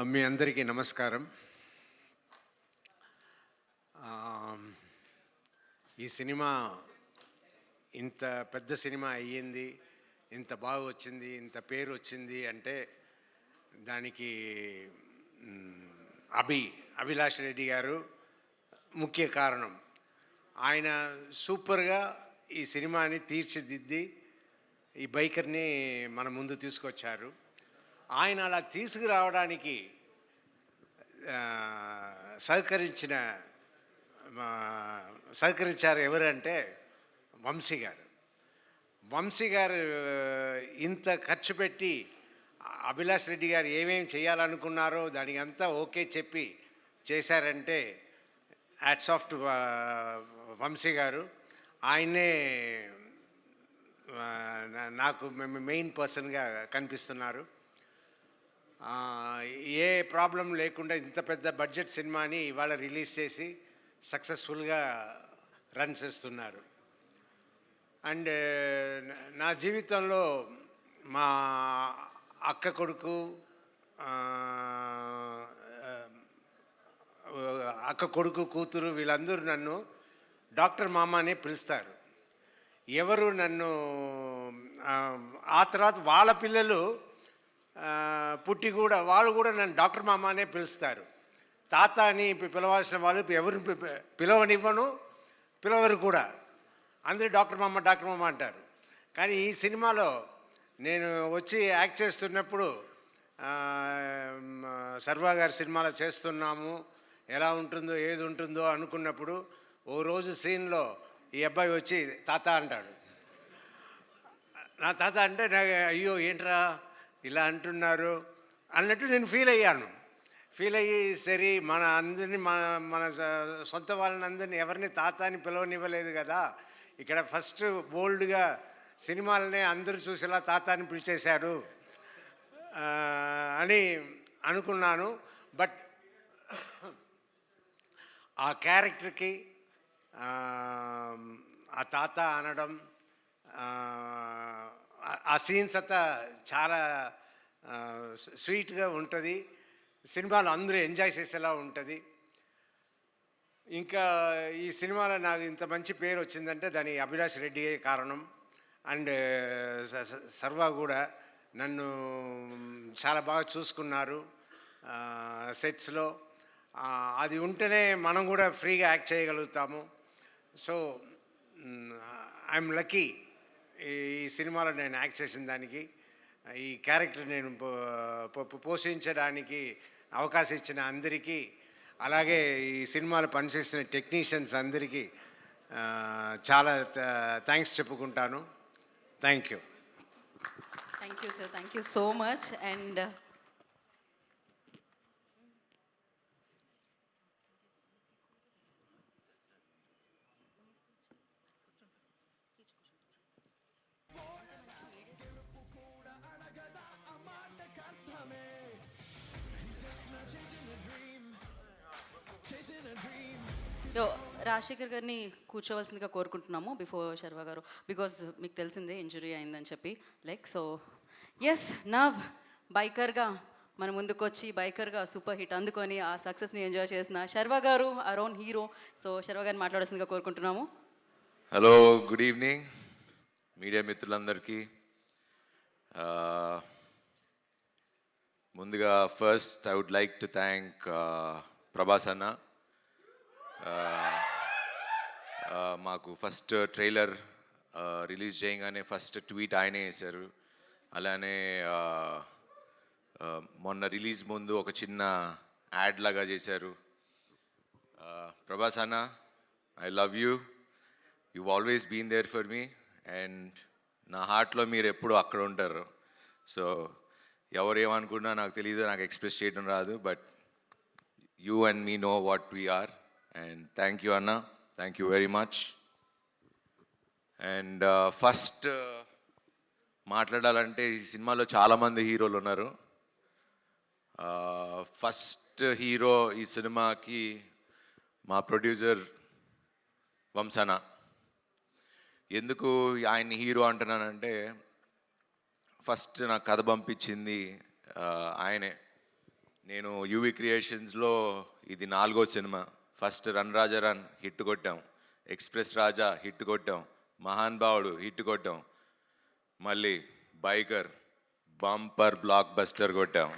మీ అందరికీ నమస్కారం. ఈ సినిమా ఇంత పెద్ద సినిమా అయ్యింది, ఇంత బాగా వచ్చింది, ఇంత పేరు వచ్చింది అంటే దానికి అభిలాష్ రెడ్డి గారు ముఖ్య కారణం. ఆయన సూపర్గా ఈ సినిమాని తీర్చిదిద్ది ఈ బైకర్ని మన ముందు తీసుకొచ్చారు. ఆయన అలా తీసుకురావడానికి సహకరించారు ఎవరంటే వంశీ గారు. వంశీ గారు ఇంత ఖర్చు పెట్టి అభిలాష్ రెడ్డి గారు ఏమేమి చేయాలనుకున్నారో దానికి అంతా ఓకే చెప్పి చేశారంటే హ్యాట్స్ ఆఫ్ టు వంశీ గారు. ఆయనే నాకు మెయిన్ పర్సన్గా కనిపిస్తున్నారు. ఏ ప్రాబ్లం లేకుండా ఇంత పెద్ద బడ్జెట్ సినిమాని ఇవాళ రిలీజ్ చేసి సక్సెస్ఫుల్గా రన్ చేస్తున్నారు. అండ్ నా జీవితంలో మా అక్క కొడుకు కూతురు వీళ్ళందరూ నన్ను డాక్టర్ మామ అని పిలుస్తారు. ఎవరు నన్ను ఆ తర్వాత వాళ్ళ పిల్లలు పుట్టి కూడా వాళ్ళు కూడా నన్ను డాక్టర్ మామ అనే పిలుస్తారు. తాత అని పిలవాల్సిన వాళ్ళు ఎవరిని పిలవనివ్వను, పిలవరు కూడా. అందరూ డాక్టర్ మామ అంటారు. కానీ ఈ సినిమాలో నేను వచ్చి యాక్ట్ చేస్తున్నప్పుడు సర్వా గారి సినిమాలో చేస్తున్నాము, ఎలా ఉంటుందో ఏది ఉంటుందో అనుకున్నప్పుడు ఓ రోజు సీన్లో ఈ అబ్బాయి వచ్చి తాత అంటాడు. నా తాత అంటే నాకు అయ్యో ఏంట్రా ఇలా అంటున్నారు అన్నట్టు నేను ఫీల్ అయ్యి సరే మన అందరినీ మన సొంత వాళ్ళని అందరినీ ఎవరిని తాత అని పిలవనివ్వలేదు కదా, ఇక్కడ ఫస్ట్ బోల్డ్గా సినిమాలనే అందరూ చూసేలా తాత అని పిలిచేశారు అని అనుకున్నాను. బట్ ఆ క్యారెక్టర్కి ఆ తాత అనడం, ఆ సీన్స్ అంతా చాలా స్వీట్గా ఉంటుంది. సినిమాలో అందరూ ఎంజాయ్ చేసేలా ఉంటుంది. ఇంకా ఈ సినిమాలో నాకు ఇంత మంచి పేరు వచ్చిందంటే దాని అభిలాష్ రెడ్డియే కారణం. అండ్ సర్వా కూడా నన్ను చాలా బాగా చూసుకున్నారు సెట్స్లో. అది ఉంటేనే మనం కూడా ఫ్రీగా యాక్ట్ చేయగలుగుతాము. సో ఐఎమ్ లక్కీ ఈ సినిమాలో నేను యాక్ట్ చేసిన దానికి, ఈ క్యారెక్టర్ నేను పోషించడానికి అవకాశం ఇచ్చిన అందరికీ, అలాగే ఈ సినిమాలో పనిచేసిన టెక్నీషియన్స్ అందరికీ చాలా థ్యాంక్స్ చెప్పుకుంటాను. Thank you. Thank you sir, thank you so much. And Rajasekhar గారిని కూర్చోవలసిందిగా కోరుకుంటున్నాము బిఫోర్ శర్వా గారు, బికాజ్ మీకు తెలిసిందే ఇంజురీ అయిందని చెప్పి. సో ఎస్, నవ్ బైకర్గా మన ముందుకు వచ్చి బైకర్గా సూపర్ హిట్ అందుకొని ఆ సక్సెస్ని ఎంజాయ్ చేసిన Sharwa garu, our own hero. So Sharwa గారిని మాట్లాడాల్సిందిగా కోరుకుంటున్నాము. హలో, గుడ్ ఈవినింగ్ మీడియా మిత్రులందరికీ. ముందుగా first I would like to thank Prabhas అన్న. మాకు ఫస్ట్ ట్రైలర్ రిలీజ్ చేయగానే ఫస్ట్ ట్వీట్ ఆయనే వేశారు. అలానే మొన్న రిలీజ్ ముందు ఒక చిన్న యాడ్ లాగా చేశారు. ప్రభాస్ అన్న, I love you, you always been there for me, and నా హార్ట్లో మీరు ఎప్పుడు అక్కడ ఉంటారు. సో ఎవరు ఏమనుకున్నా నాకు తెలియదు, నాకు ఎక్స్ప్రెస్ చేయడం రాదు, but you and me know what we are. And thank you అన్న, thank you very much. And first మాట్లాడాలంటే ఈ సినిమాలో చాలామంది హీరోలు ఉన్నారు. ఫస్ట్ హీరో ఈ సినిమాకి మా ప్రొడ్యూసర్ వంశన. ఎందుకు ఆయన్ని హీరో అంటున్నానంటే, ఫస్ట్ నాకు కథ పంపించింది ఆయనే. నేను యూవి క్రియేషన్స్లో ఇది 4వ సినిమా. ఫస్ట్ రన్ రాజా రన్ హిట్ కొట్టాం, ఎక్స్ప్రెస్ రాజా హిట్ కొట్టాం, మహాన్ భావుడు హిట్ కొట్టాం, మళ్ళీ బైకర్ బంపర్ బ్లాక్ బస్టర్ కొట్టాం.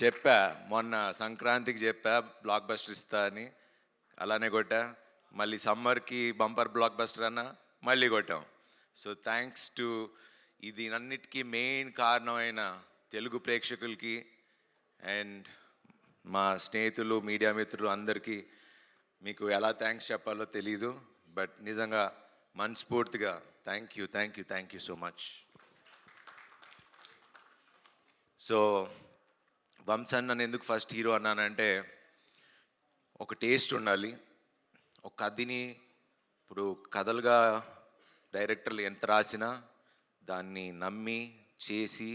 చెప్పా మొన్న సంక్రాంతికి చెప్పా బ్లాక్ బస్టర్ ఇస్తా అని, అలానే కొట్టా. మళ్ళీ సమ్మర్కి బంపర్ బ్లాక్ బస్టర్ అన్న మళ్ళీ కొట్టాం. సో థ్యాంక్స్ టు ఇది అన్నిటికీ మెయిన్ కారణమైన తెలుగు ప్రేక్షకులకి అండ్ మా స్నేహితులు మీడియా మిత్రులు అందరికీ మీకు ఎలా థ్యాంక్స్ చెప్పాలో తెలీదు, బట్ నిజంగా మనస్ఫూర్తిగా thank you so much. So వంశన్ నన్ను ఎందుకు ఫస్ట్ హీరో అన్నానంటే, ఒక టేస్ట్ ఉండాలి. ఒక కథని ఇప్పుడు కథలుగా డైరెక్టర్లు ఎంత రాసినా దాన్ని నమ్మి చేసి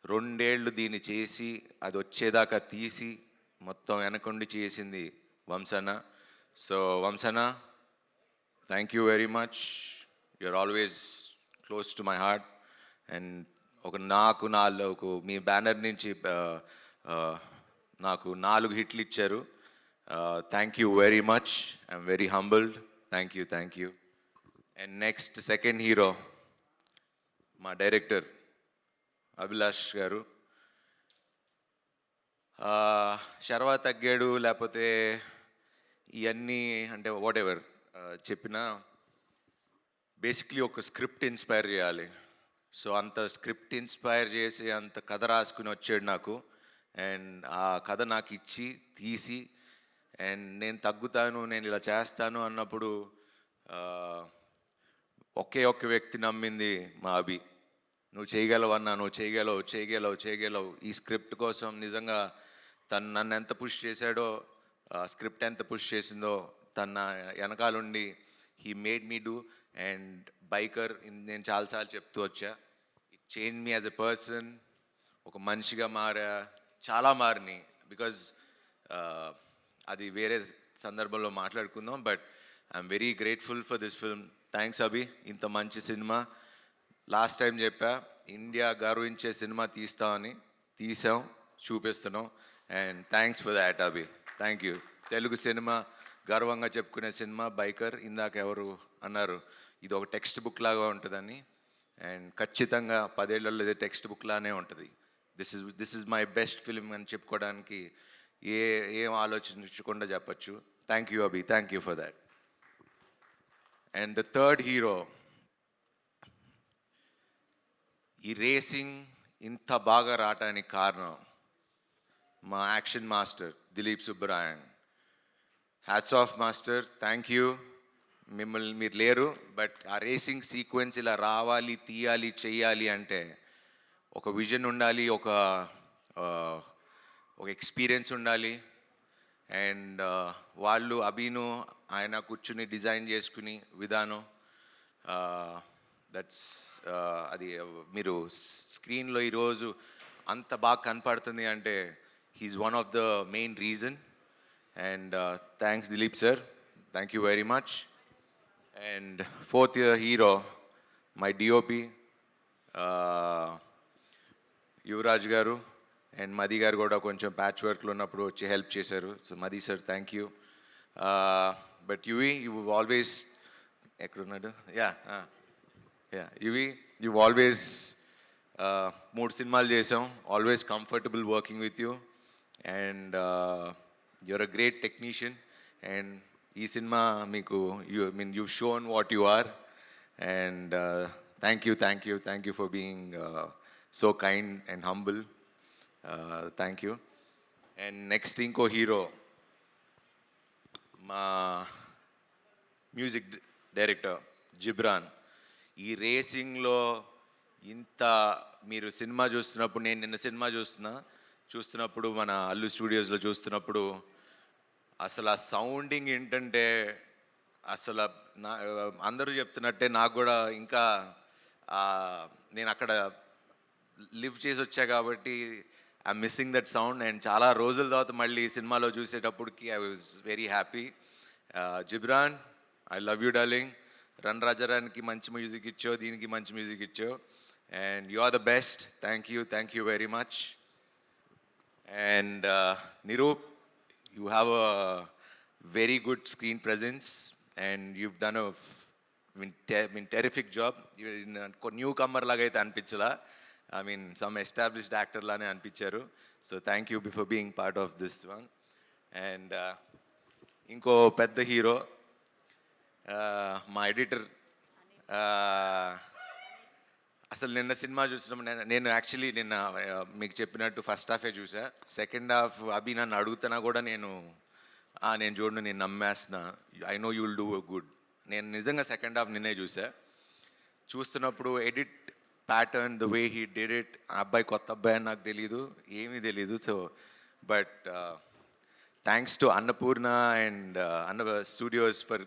2 ఏళ్ళు దీన్ని చేసి అది వచ్చేదాకా తీసి మొత్తం వెనకుండి చేసింది వంశన్న. సో వంశన్న, thank you very much. You're always close to my heart. And నాకు మీ బ్యానర్ నుంచి నాకు 4 హిట్లు ఇచ్చారు. థ్యాంక్ యూ వెరీ మచ్. I'm very humbled. Thank you. And next second hero మా డైరెక్టర్ అభిలాష్ గారు. శర్వా తగ్గాడు లేకపోతే ఇవన్నీ అంటే వాట్ ఎవర్ చెప్పినా బేసిక్లీ ఒక స్క్రిప్ట్ ఇన్స్పైర్ చేయాలి. సో అంత స్క్రిప్ట్ ఇన్స్పైర్ చేసి అంత కథ రాసుకుని వచ్చాడు నాకు. అండ్ ఆ కథ నాకు ఇచ్చి తీసి అండ్ నేను తగ్గుతాను, నేను ఇలా చేస్తాను అన్నప్పుడు ఒకే ఒక్క వ్యక్తి నమ్మింది మా అభి. నువ్వు చేయగలవు అన్నా, నువ్వు చేయగలవు. ఈ స్క్రిప్ట్ కోసం నిజంగా తను నన్ను ఎంత పుష్ చేశాడో, స్క్రిప్ట్ ఎంత పుష్ చేసిందో తన వెనకాలండి he made me do. And Biker నేను చాలాసార్లు చెప్తూ వచ్చా, it change me as a person. ఒక మనిషిగా చాలా మారిని. బికాజ్ అది వేరే సందర్భంలో మాట్లాడుకుందాం. But I'm very grateful for this film. Thanks Abhi, ఇంత మంచి సినిమా. లాస్ట్ టైం చెప్పా ఇండియా గర్వించే సినిమా తీస్తామని, తీసాం, చూపిస్తున్నాం. And thanks for that Abhi. Thank you. Telugu సినిమా గర్వంగా చెప్పుకునే సినిమా బైకర్. ఇందాక ఎవరు అన్నారు ఇది ఒక టెక్స్ట్ బుక్ లాగా ఉంటుందని. అండ్ ఖచ్చితంగా 10 ఏళ్లలో ఇది టెక్స్ట్ బుక్ లానే ఉంటుంది. This is my best film అని చెప్పుకోవడానికి ఏం ఆలోచించకుండా చెప్పచ్చు. Thank you Abhi, thank you for that. And the third hero, ఈ రేసింగ్ ఇంత బాగా రావటానికి కారణం మా action master Dilip Subbarayan. Hats off master, thank you. మీరు లేరు, బట్ ఆ రేసింగ్ సీక్వెన్స్ ఇలా రావాలి, తీయాలి, చెయ్యాలి అంటే ఒక విజన్ ఉండాలి, ఒక ఎక్స్పీరియన్స్ ఉండాలి. అండ్ వాళ్ళు అభిను ఆయన కూర్చుని డిజైన్ చేసుకుని విధానం దట్స్ అది మీరు స్క్రీన్లో ఈరోజు అంత బాగా కనపడుతుంది అంటే he's one of the main reason. And thanks Dileep sir, thank you very much. And fourth hero my DOP Yuvaraj garu. And మది గారు కూడా కొంచెం ప్యాచ్ వర్క్లో ఉన్నప్పుడు వచ్చి హెల్ప్ చేశారు. So Madhi sir thank you. But you always ఎక్కడున్నాడు యూ ఆల్వేస్ 3 సినిమాలు చేసాం, always comfortable working with you. And you're a great technician. And ఈ సినిమా మీకు you shown what you are. And thank you for being so kind and humble. Thank you. And next ఇంకో hero మా music director Ghibran. ఈ రేసింగ్లో ఇంత మీరు cinema చూస్తున్నప్పుడు, నేను నిన్న సినిమా చూస్తున్నప్పుడు మన అల్లు స్టూడియోస్లో చూస్తున్నప్పుడు అసలు ఆ సౌండింగ్ ఏంటంటే అసలు అందరూ చెప్తున్నట్టే నాకు కూడా ఇంకా నేను అక్కడ లివ్ చేసి వచ్చా కాబట్టి I missing that sound. And చాలా రోజుల తర్వాత మళ్ళీ సినిమాలో చూసేటప్పటికి I was very happy. Ghibran, I love you darling. Run రాజారానికి మంచి మ్యూజిక్ ఇచ్చావు, దీనికి మంచి మ్యూజిక్ ఇచ్చావు. And you are the best. Thank you very much. And Niroop, you have a very good screen presence, and you've done a terrific job. Newcomer laga aithe anpinchala. I mean, some established actor lane anpicharu. So thank you for being part of this one. And ఇంకో పెద్ద hero మా editor. అసలు నిన్న cinema చూసినప్పుడు నేను actually నిన్న మీకు చెప్పినట్టు ఫస్ట్ హాఫే చూసా. సెకండ్ హాఫ్ అభి నన్ను అడుగుతున్నా కూడా నేను చూడను, నేను నమ్మేస్తున్నా. I know you will do good. నేను నిజంగా సెకండ్ హాఫ్ నిన్నే చూసా. చూస్తున్నప్పుడు edit pattern, the way he did it, ఆ అబ్బాయి కొత్త అబ్బాయి అని నాకు తెలీదు, ఏమీ తెలీదు. So but thanks to Annapurna and Anna studios for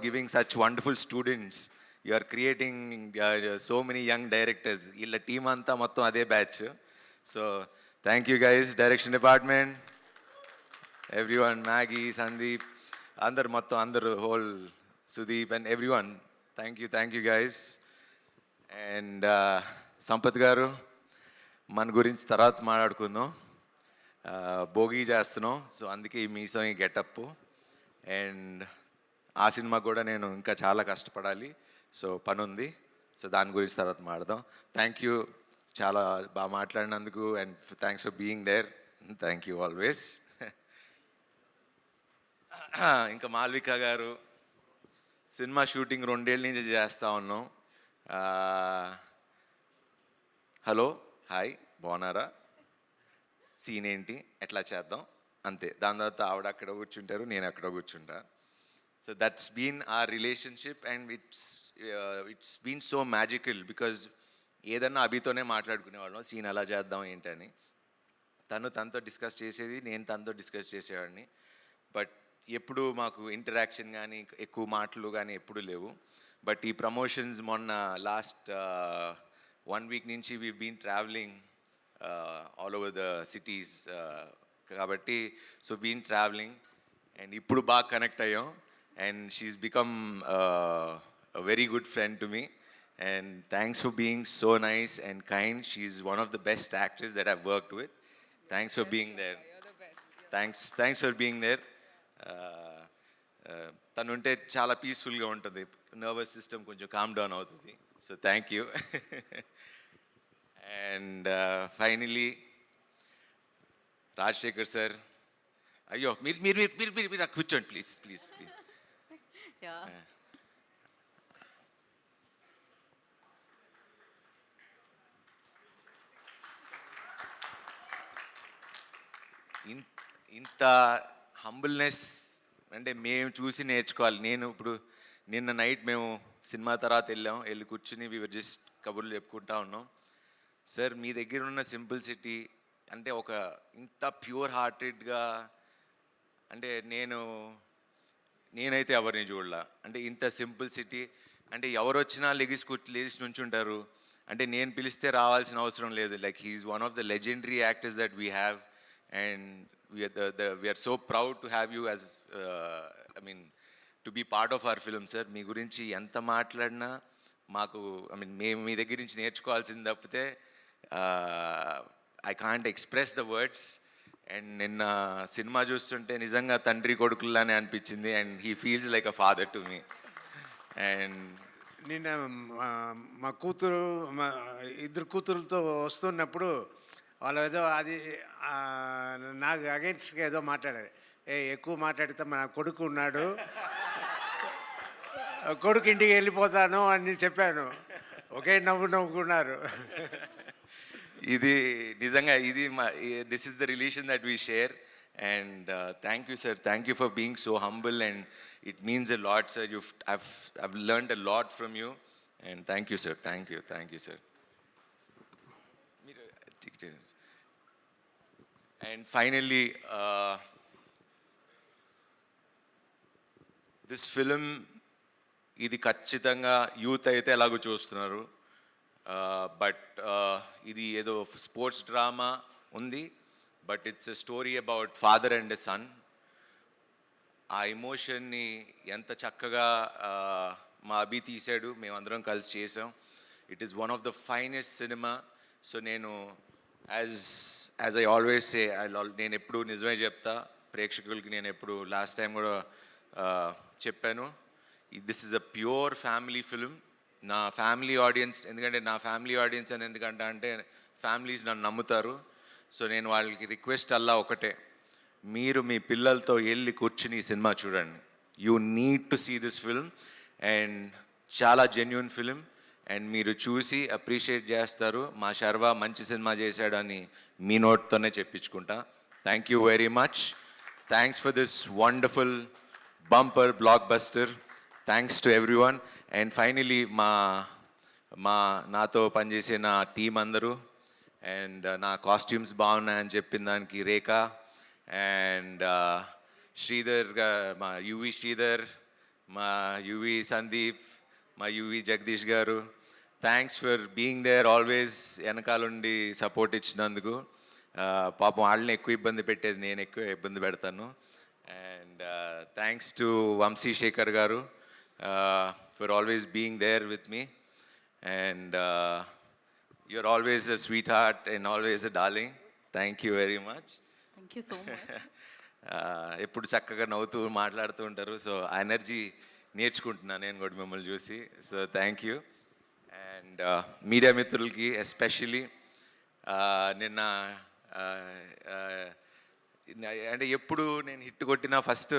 giving such wonderful students. You are creating so many young directors. వీళ్ళ టీం అంతా మొత్తం అదే batch. So thank you guys, direction department, everyone, Maggie, Sandeep, అందరు whole Sudeep and everyone. Thank you guys. And Sampath గారు, మన గురించి తర్వాత మాట్లాడుకుందాం. భోగి చేస్తున్నాం, సో అందుకే ఈ మీసం, ఈ గెటప్. అండ్ ఆ సినిమా కూడా నేను ఇంకా చాలా కష్టపడాలి, సో పని ఉంది. సో దాని గురించి తర్వాత మాట్లాడదాం. థ్యాంక్ యూ, చాలా బాగా మాట్లాడినందుకు. And thanks for being there. Thank you always. ఇంకా మాల్విక గారు, సినిమా షూటింగ్ 2 ఏళ్ళ నుంచి చేస్తూ ఉన్నాం. హలో, హాయ్, బాగున్నారా, సీన్ ఏంటి, ఎట్లా చేద్దాం, అంతే. దాని తర్వాత ఆవిడ అక్కడ కూర్చుంటారు, నేను అక్కడ కూర్చుంటా. So that's been our relationship. And it's been so magical because ఏదన్నా అభితోనే మాట్లాడుకునేవాళ్ళం, సీన్ ఎలా చేద్దాం ఏంటని. తనతో డిస్కస్ చేసేది, నేను తనతో డిస్కస్ చేసేవాడిని. బట్ ఎప్పుడు మాకు ఇంటరాక్షన్ కానీ ఎక్కువ మాటలు కానీ ఎప్పుడు లేవు. బట్ ఈ ప్రమోషన్స్ మొన్న లాస్ట్ 1 వీక్ నుంచి we been travelling all over the cities. కాబట్టి సో బీన్ ట్రావెలింగ్ అండ్ ఇప్పుడు బాగా కనెక్ట్ అయ్యాం. And she's become a very good friend to me, and thanks for being so nice and kind. She's one of the best actors that I've worked with. Thanks for being there. Thanks for being there. తను ఉంటే చాలా పీస్ఫుల్గా ఉంటుంది, nervous system కొంచెం calm down అవుతుంది. So thank you. And finally Rajasekhar sir, అయ్యో మీరు కూర్చోండి ప్లీజ్. Yeah. ఇంత హంబుల్నెస్ అంటే మేము చూసి నేర్చుకోవాలి. నేను ఇప్పుడు నిన్న నైట్ మేము సినిమా తర్వాత వెళ్ళి కూర్చుని వీఆర్ జస్ట్ కబుర్లు చెప్పుకుంటా ఉన్నాం. సార్, మీ దగ్గర ఉన్న సింపుల్సిటీ అంటే ఒక ఇంత ప్యూర్ హార్టెడ్గా, అంటే నేనైతే ఎవరిని చూడలా. అంటే ఇంత సింపుల్సిటీ, అంటే ఎవరు వచ్చినా లేచి నుంచుంటారు. అంటే నేను పిలిస్తే రావాల్సిన అవసరం లేదు. Like he's one of the legendary actors that we have. And we're so proud to have you as to be part of our film. Sir, మీ గురించి ఎంత మాట్లాడినా మాకు మేము మీ దగ్గర నుంచి నేర్చుకోవాల్సింది తప్పితే I can't express the words. And నిన్న సినిమా చూస్తుంటే నిజంగా తండ్రి కొడుకుల్లానే అనిపించింది. And he feels like a father to me. And నిన్న మా కూతురు, మా ఇద్దరు కూతురులతో వస్తున్నప్పుడు వాళ్ళు ఏదో అది నాకు అగెన్స్ట్గా ఏదో మాట్లాడారు. ఎక్కువ మాట్లాడితే మా కొడుకు ఉన్నాడు, కొడుకు ఇంటికి వెళ్ళిపోతాను అని చెప్పాను. ఒకే నవ్వుకున్నారు. ఇది నిజంగా this is the relation that we share. And thank you sir, thank you for being so humble. And it means a lot sir. I've learned a lot from you. And thank you sir, thank you sir. And finally, this film, ఇది ఖచ్చితంగా youth అయితే ఎలాగో చూస్తున్నారు. But ఇది ఏదో sports drama ఉంది, but it's a story about father and a son. ఆ ఎమోషన్ని ఎంత చక్కగా మా అభి తీశాడు, మేమందరం కలిసి చేసాం. It is one of the finest cinema. So నేను యాజ్ ఐ ఆల్వేస్ సే నేను ఎప్పుడు నిజమే చెప్తా ప్రేక్షకులకి. నేను ఎప్పుడు లాస్ట్ టైం కూడా చెప్పాను, this is a pure family film. నా ఫ్యామిలీ ఆడియన్స్, ఎందుకంటే నా ఫ్యామిలీ ఆడియన్స్ అని ఎందుకంటే అంటే ఫ్యామిలీస్ నన్ను నమ్ముతారు. సో నేను వాళ్ళకి రిక్వెస్ట్ అల్లా ఒకటే, మీరు మీ పిల్లలతో వెళ్ళి కూర్చుని ఈ సినిమా చూడండి. You need to see this film. And చాలా జెన్యున్ ఫిలిం. అండ్ మీరు చూసి అప్రిషియేట్ చేస్తారు. మా శర్వా మంచి సినిమా చేశాడని మీ నోట్తోనే చెప్పించుకుంటా. Thank you very much. Thanks for this wonderful bumper blockbuster. Thanks to everyone. And finally నాతో పనిచేసే నా టీం అందరూ, అండ్ నా కాస్ట్యూమ్స్ బాగున్నాయని చెప్పిన దానికి రేఖ, అండ్ శ్రీధర్, మా యువి శ్రీధర్, మా యువి సందీప్, మా UV Jagadeesh garu, thanks for being there always. వెనకాలండి సపోర్ట్ ఇచ్చినందుకు. పాపం వాళ్ళని ఎక్కువ ఇబ్బంది పెట్టేది నేను ఎక్కువ ఇబ్బంది పెడతాను. And thanks to Vamsi Shekar garu for always being there with me. And you're always a sweetheart and always a darling. Thank you very much. Thank you so much. ఎప్పుడు చక్కగా నవ్వుతూ మాట్లాడుతూ ఉంటారు. సో ఆ ఎనర్జీ నేర్చుకుంటున్నాను నేను కూడా మిమ్మల్ని చూసి. So thank you. And media మిత్రులకి ఎస్పెషలీ నిన్న అంటే ఎప్పుడు నేను హిట్ కొట్టినా ఫస్ట్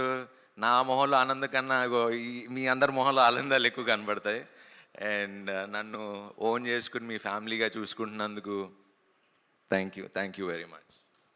నా మొహంలో ఆనందం కన్నా మీ అందరి మొహంలో ఆనందాలు ఎక్కువ కనబడతాయి. అండ్ నన్ను ఓన్ చేసుకుని మీ ఫ్యామిలీగా చూసుకుంటున్నందుకు థ్యాంక్ యూ వెరీ మచ్.